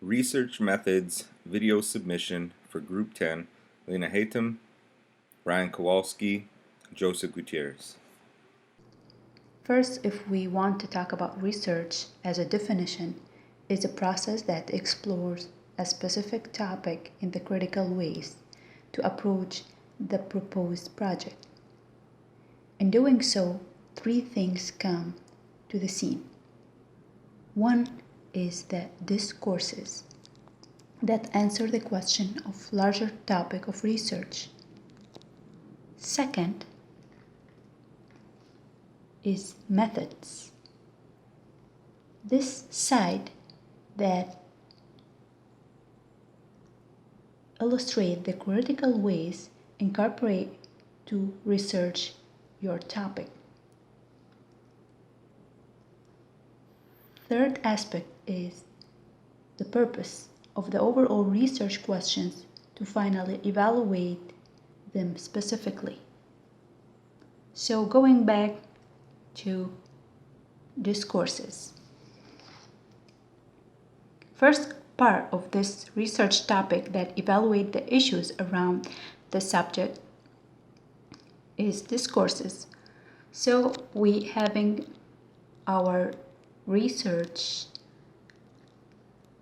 Research Methods Video Submission for Group 10, LinaHatem, Ryan Kowalski, Joseph Gutierrez. First, if we want to talk about research as a definition, is a process that explores a specific topic in the critical ways to approach the proposed project. In doing so, three things come to the scene. One is the discourses that answer the question of larger topic of research. Second is methods. This side that illustrate the critical ways incorporate to research your topic. Third aspect is the purpose of the overall research questions to finally evaluate them specifically. So going back to discourses. First part of this research topic that evaluate the issues around the subject is discourses. So we having our research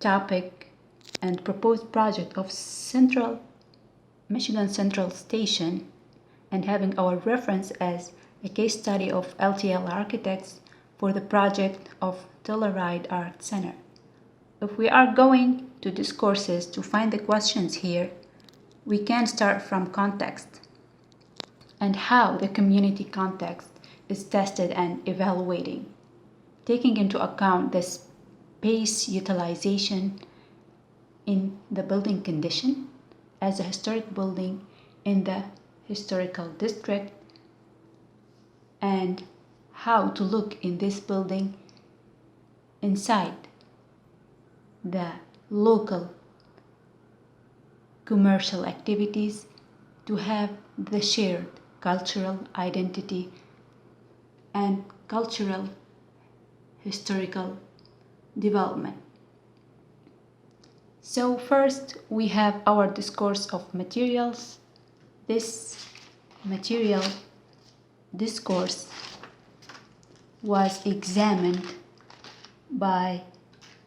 topic and proposed project of Michigan Central Station, and having our reference as a case study of LTL architects for the project of Telluride Art Center. If we are going to discourses to find the questions here, we can start from context and how the community context is tested and evaluating, taking into account the space utilization in the building condition as a historic building in the historical district, and how to look in this building inside the local commercial activities to have the shared cultural identity and cultural historical development. So first we have our discourse of materials. This material discourse was examined by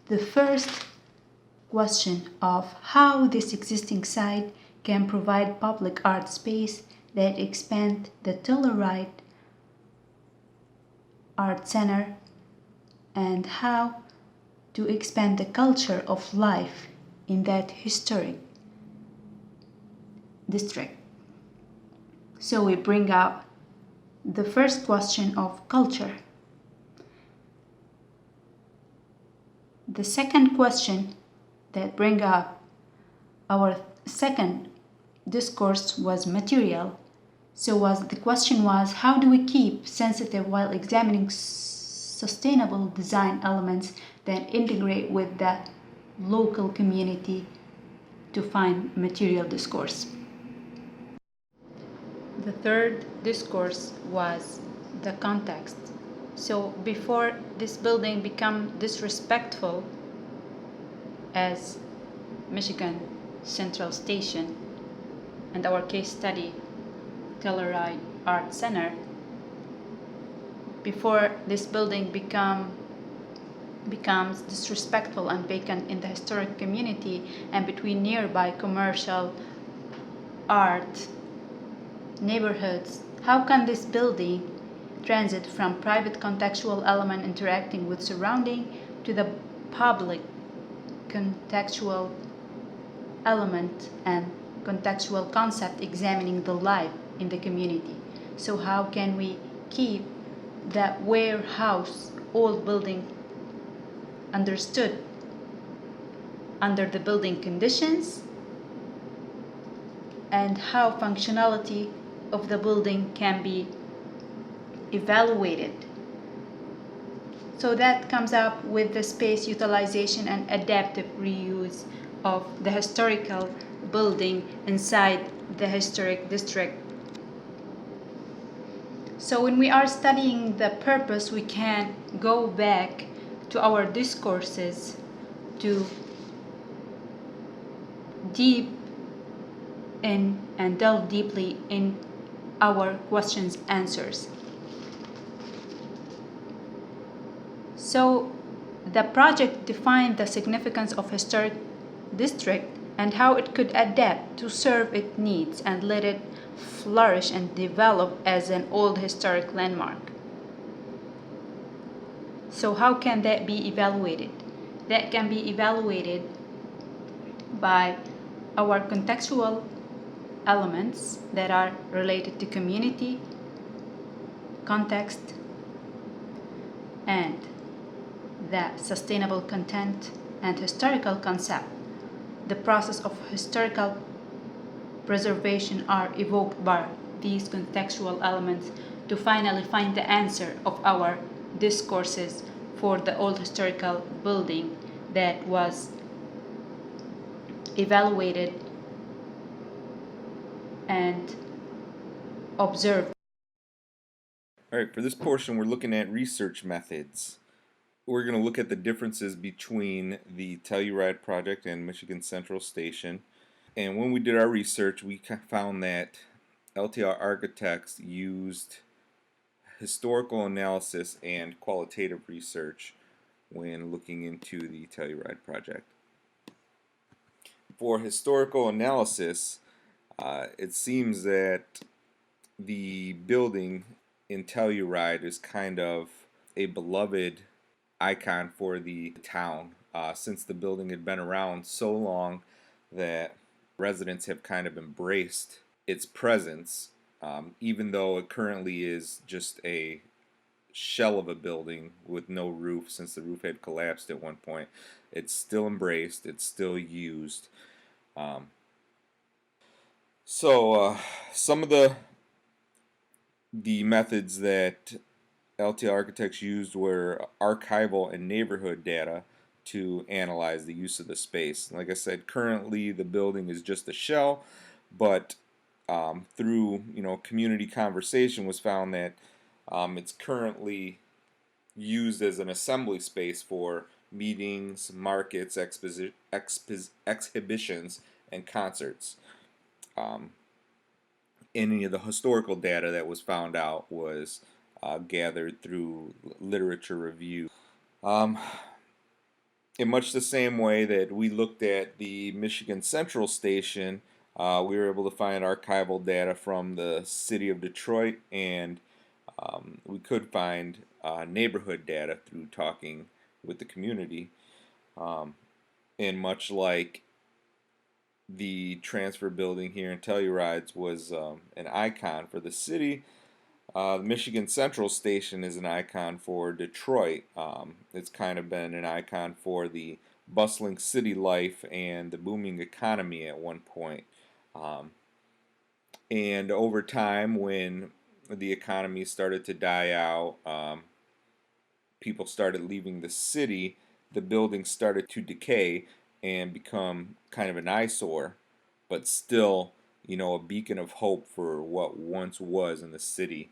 the first question of how this existing site can provide public art space that expand the Telluride Art Center, and how to expand the culture of life in that historic district. So we bring out the first question of culture. The second question that bring up our second discourse was material. So the question was, how do we keep sensitive while examining sustainable design elements that integrate with the local community to find material discourse? The third discourse was the context. So before this building become disrespectful as Michigan Central Station and our case study Telluride Art Center, before this building becomes disrespectful and vacant in the historic community and between nearby commercial art neighborhoods, how can this building transit from private contextual element interacting with surrounding to the public contextual element and contextual concept examining the life in the community? So how can we keep that warehouse old building understood under the building conditions, and how functionality of the building can be evaluated? So that comes up with the space utilization and adaptive reuse of the historical building inside the historic district. So when we are studying the purpose, we can go back to our discourses to deep in and delve deeply in our questions answers. So the project defined the significance of historic district and how it could adapt to serve its needs and let it flourish and develop as an old historic landmark. So how can that be evaluated? That can be evaluated by our contextual elements that are related to community, context, and the sustainable content and historical concept. The process of historical preservation are evoked by these contextual elements to finally find the answer of our discourses for the old historical building that was evaluated and observed. All right, for this portion, we're looking at research methods. We're going to look at the differences between the Telluride project and Michigan Central Station. And when we did our research, we found that LTR architects used historical analysis and qualitative research when looking into the Telluride project. For historical analysis, it seems that the building in Telluride is kind of a beloved icon for the town, since the building had been around so long that residents have kind of embraced its presence, even though it currently is just a shell of a building with no roof, since the roof had collapsed at one point. It's still embraced, it's still used. Um, some of the methods that LTL architects used were archival and neighborhood data to analyze the use of the space. Like I said, currently the building is just a shell, but through community conversation was found that it's currently used as an assembly space for meetings, markets, exhibitions, and concerts. Any of the historical data that was found out was gathered through literature review. In much the same way that we looked at the Michigan Central Station, we were able to find archival data from the city of Detroit, and we could find neighborhood data through talking with the community. And much like the transfer building here in Telluride was an icon for the city, the Michigan Central Station is an icon for Detroit. It's kind of been an icon for the bustling city life and the booming economy at one point. And over time, when the economy started to die out, people started leaving the city, the buildings started to decay and become kind of an eyesore, but still, a beacon of hope for what once was in the city.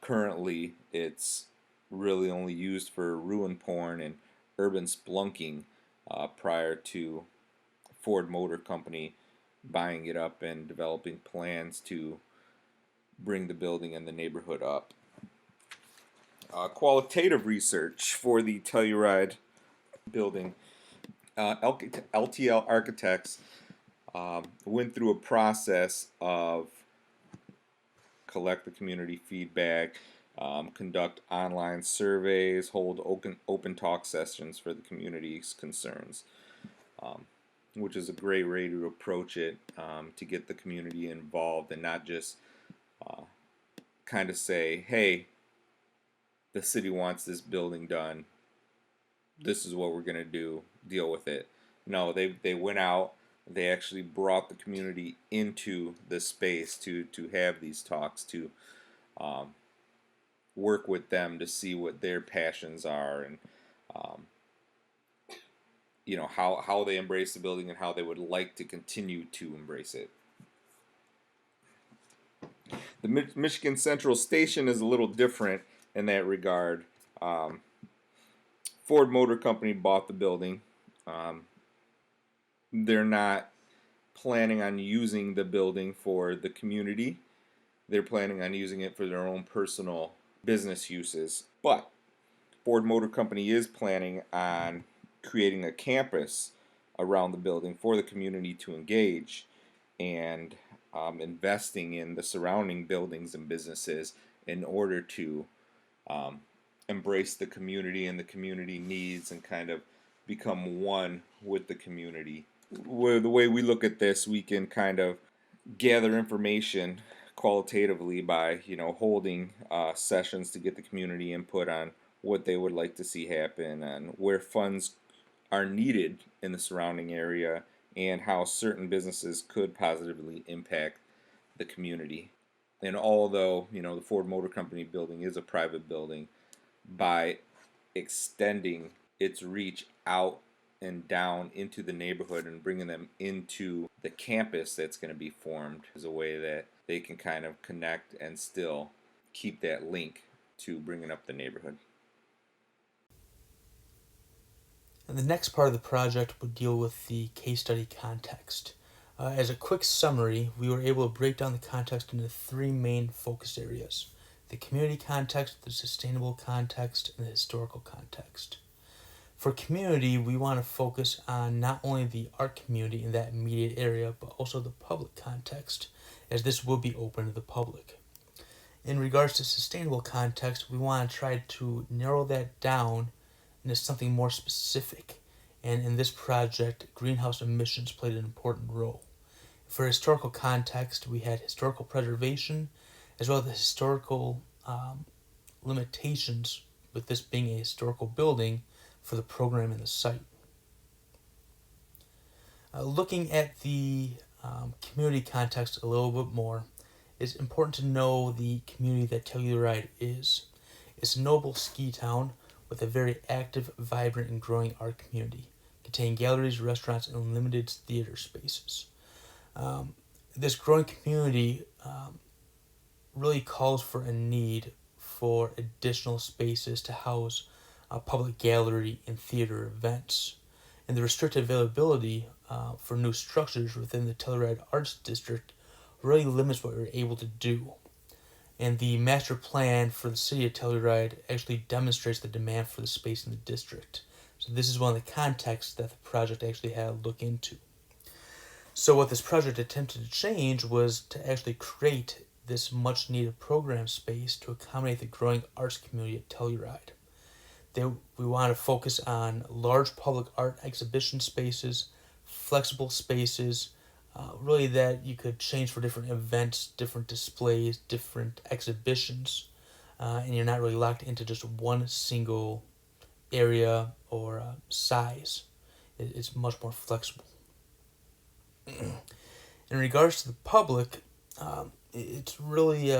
Currently, it's really only used for ruin porn and urban splunking prior to Ford Motor Company buying it up and developing plans to bring the building and the neighborhood up. Qualitative research for the Telluride building. LTL architects went through a process of collect the community feedback, conduct online surveys, hold open talk sessions for the community's concerns, which is a great way to approach it, to get the community involved and not just kind of say, hey, the city wants this building done, this is what we're going to do, deal with it. No, they went out, they actually brought the community into the space to have these talks, to work with them to see what their passions are, and how they embrace the building and how they would like to continue to embrace it. The Michigan Central Station is a little different in that regard. Ford Motor Company bought the building. They're not planning on using the building for the community. They're planning on using it for their own personal business uses. But Ford Motor Company is planning on creating a campus around the building for the community to engage, and investing in the surrounding buildings and businesses in order to um, embrace the community and the community needs and kind of become one with the community. Where the way we look at this, we can kind of gather information qualitatively by holding sessions to get the community input on what they would like to see happen and where funds are needed in the surrounding area and how certain businesses could positively impact the community. And although the Ford Motor Company building is a private building, by extending its reach out and down into the neighborhood and bringing them into the campus that's going to be formed is a way that they can kind of connect and still keep that link to bringing up the neighborhood. And the next part of the project would deal with the case study context. As a quick summary, we were able to break down the context into three main focus areas: the community context, the sustainable context, and the historical context. For community, we want to focus on not only the art community in that immediate area, but also the public context, as this will be open to the public. In regards to sustainable context, we want to try to narrow that down into something more specific, and in this project, greenhouse emissions played an important role. For historical context, we had historical preservation, as well as the historical limitations, with this being a historical building, for the program and the site. Looking at the community context a little bit more, it's important to know the community that Telluride is. It's a noble ski town with a very active, vibrant, and growing art community, containing galleries, restaurants, and limited theater spaces. This growing community really calls for a need for additional spaces to house public gallery and theater events. And the restricted availability for new structures within the Telluride Arts District really limits what we're able to do. And the master plan for the city of Telluride actually demonstrates the demand for the space in the district. So this is one of the contexts that the project actually had to look into. So what this project attempted to change was to actually create this much needed program space to accommodate the growing arts community at Telluride. We want to focus on large public art exhibition spaces, flexible spaces, really that you could change for different events, different displays, different exhibitions, and you're not really locked into just one single area or size. It's much more flexible. In regards to the public, it's really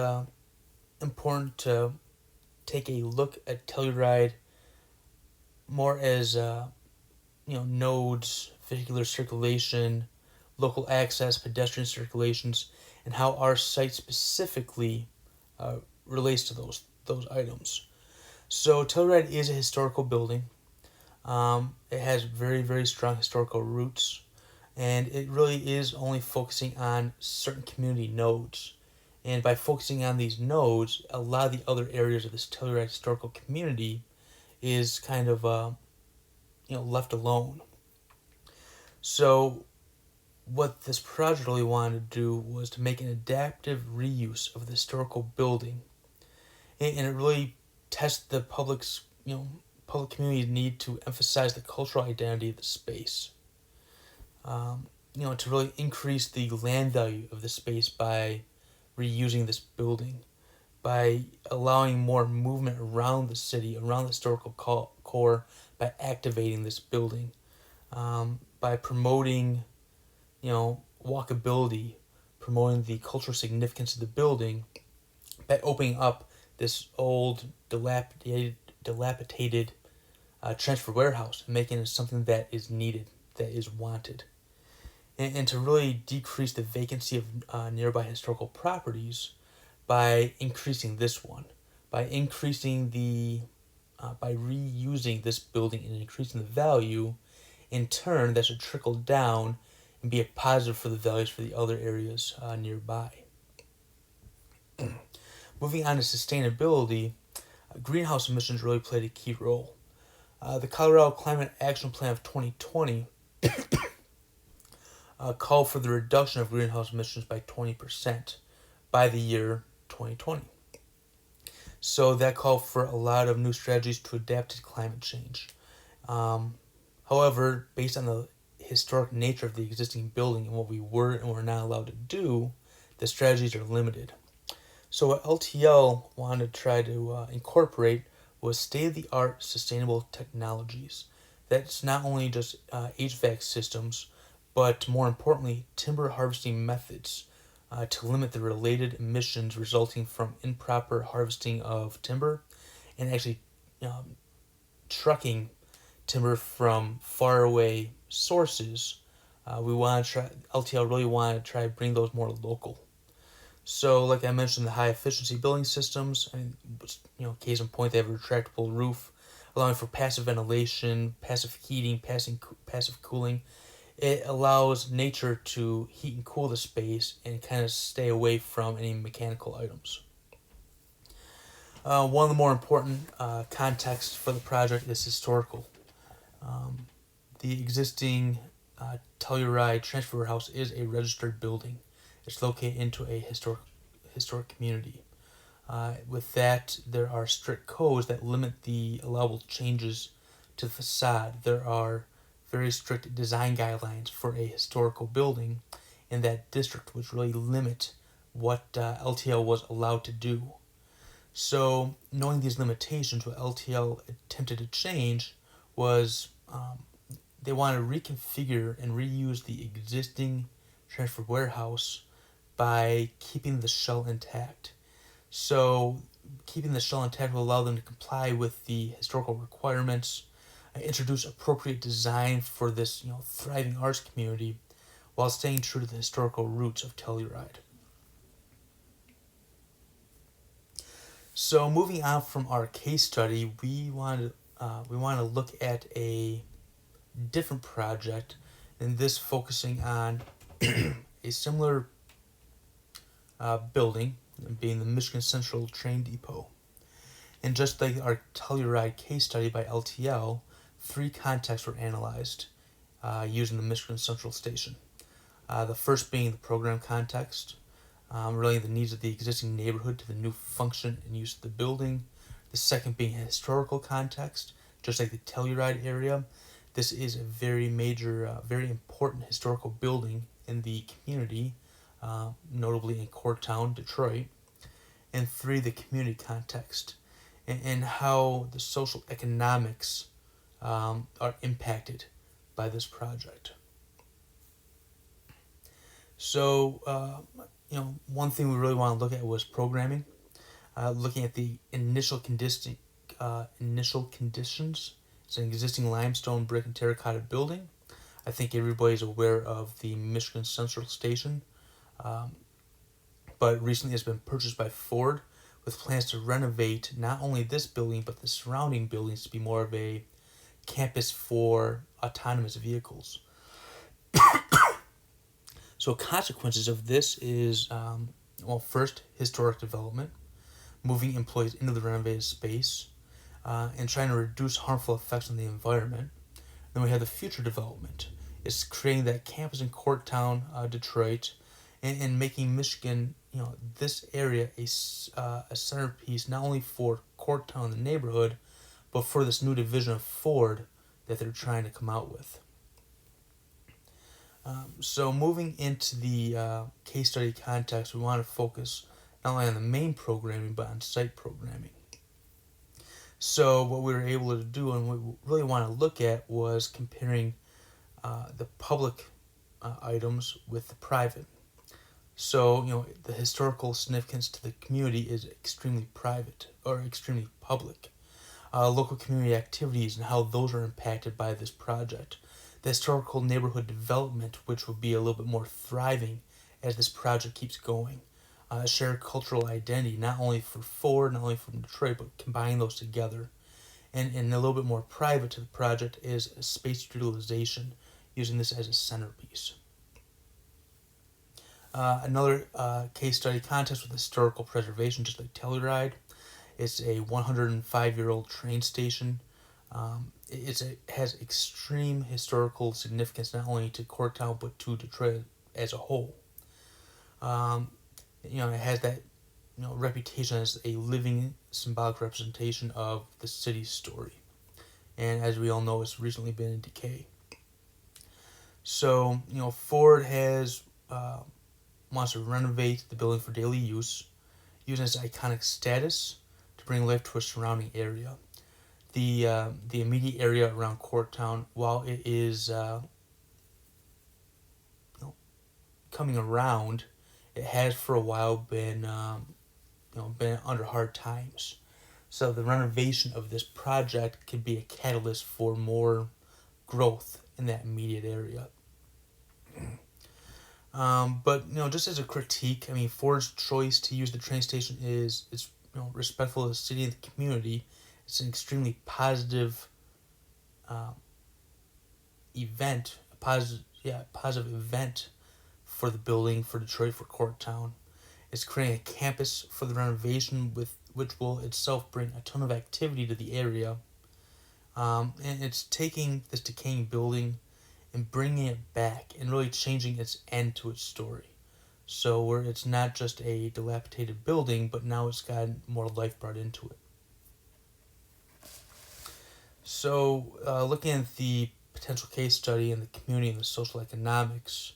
important to take a look at Telluride more as nodes, vehicular circulation, local access, pedestrian circulations, and how our site specifically relates to those items. So Telluride is a historical building. It has very, very strong historical roots, and it really is only focusing on certain community nodes. And by focusing on these nodes, a lot of the other areas of this Telluride historical community is kind of left alone. So what this project really wanted to do was to make an adaptive reuse of the historical building, and it really tests the public community's need to emphasize the cultural identity of the space. To really increase the land value of the space by reusing this building, by allowing more movement around the city, around the historical core, by activating this building, by promoting walkability, promoting the cultural significance of the building, by opening up this old, dilapidated transfer warehouse and making it something that is needed, that is wanted. And to really decrease the vacancy of nearby historical properties by increasing this one, by reusing this building and increasing the value. In turn, that should trickle down and be a positive for the values for the other areas nearby. Moving on to sustainability, greenhouse emissions really played a key role. The Colorado Climate Action Plan of 2020 called for the reduction of greenhouse emissions by 20% by the year 2020. So that called for a lot of new strategies to adapt to climate change. However, based on the historic nature of the existing building and what we were and were not allowed to do, the strategies are limited. So what LTL wanted to try to incorporate was state-of-the-art sustainable technologies. That's not only just HVAC systems, but more importantly, timber harvesting methods to limit the related emissions resulting from improper harvesting of timber and actually trucking timber from faraway sources. LTL really wanted to try to bring those more local. So, like I mentioned, the high efficiency building systems. Case in point, they have a retractable roof, allowing for passive ventilation, passive heating, passive cooling. It allows nature to heat and cool the space and kind of stay away from any mechanical items. One of the more important contexts for the project is historical. The existing Telluride Transfer Warehouse is a registered building. It's located into a historic community. With that, there are strict codes that limit the allowable changes to the facade. There are very strict design guidelines for a historical building in that district, which really limit what LTL was allowed to do. So, knowing these limitations, what LTL attempted to change was they wanted to reconfigure and reuse the existing transfer warehouse by keeping the shell intact. So, keeping the shell intact will allow them to comply with the historical requirements, introduce appropriate design for this thriving arts community, while staying true to the historical roots of Telluride. So, moving on from our case study, we want to look at a different project, and this focusing on a similar building, being the Michigan Central Train Depot. And just like our Telluride case study by LTL, 3 contexts were analyzed using the Michigan Central Station. The first being the program context, relating the needs of the existing neighborhood to the new function and use of the building. The second being a historical context, just like the Telluride area. This is a very major, very important historical building in the community, notably in Corktown, Detroit. And 3, the community context, and how the social economics are impacted by this project. So, one thing we really want to look at was programming, looking at the initial conditions. It's an existing limestone, brick, and terracotta building. I think everybody's aware of the Michigan Central Station, but recently it's been purchased by Ford with plans to renovate not only this building but the surrounding buildings to be more of a campus for autonomous vehicles. So consequences of this is, first, historic development, moving employees into the renovated space, and trying to reduce harmful effects on the environment. Then we have the future development. It's creating that campus in Corktown, Detroit, and making Michigan, this area a centerpiece not only for Corktown, the neighborhood, but for this new division of Ford that they're trying to come out with. So moving into the case study context, we want to focus not only on the main programming, but on site programming. So what we were able to do and what we really want to look at was comparing the public items with the private. So, the historical significance to the community is extremely private or extremely public. Local community activities and how those are impacted by this project. The historical neighborhood development, which will be a little bit more thriving as this project keeps going. Shared cultural identity, not only for Ford, not only from Detroit, but combining those together. And a little bit more private to the project is space utilization, using this as a centerpiece. Another case study context with historical preservation, just like Telluride. It's a 105-year-old train station. It has extreme historical significance not only to Corktown but to Detroit as a whole. It has that reputation as a living symbolic representation of the city's story. And as we all know, it's recently been in decay. So, Ford wants to renovate the building for daily use, using its iconic status to bring life to a surrounding area. The immediate area around Corktown, while it is coming around, it has for a while been been under hard times. So the renovation of this project could be a catalyst for more growth in that immediate area. But just as a critique, Ford's choice to use the train station is respectful of the city and the community. It's an extremely positive event, positive event for the building, for Detroit, for Corktown. It's creating a campus for the renovation, which will itself bring a ton of activity to the area. And it's taking this decaying building and bringing it back and really changing its end to its story. So where it's not just a dilapidated building, but now it's got more life brought into it. So looking at the potential case study and the community and the social economics,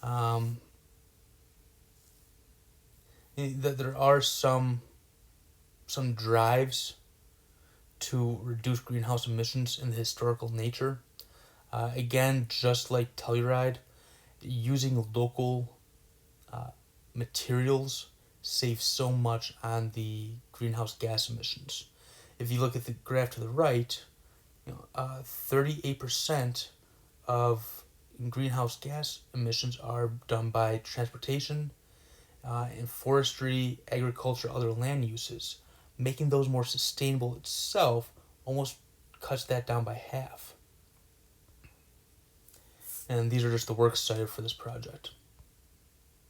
that there are some drives to reduce greenhouse emissions in the historical nature. Again, just like Telluride, using local materials saves so much on the greenhouse gas emissions. If you look at the graph to the right, 38% of greenhouse gas emissions are done by transportation, and forestry, agriculture, other land uses. Making those more sustainable itself almost cuts that down by half. And these are just the works cited for this project.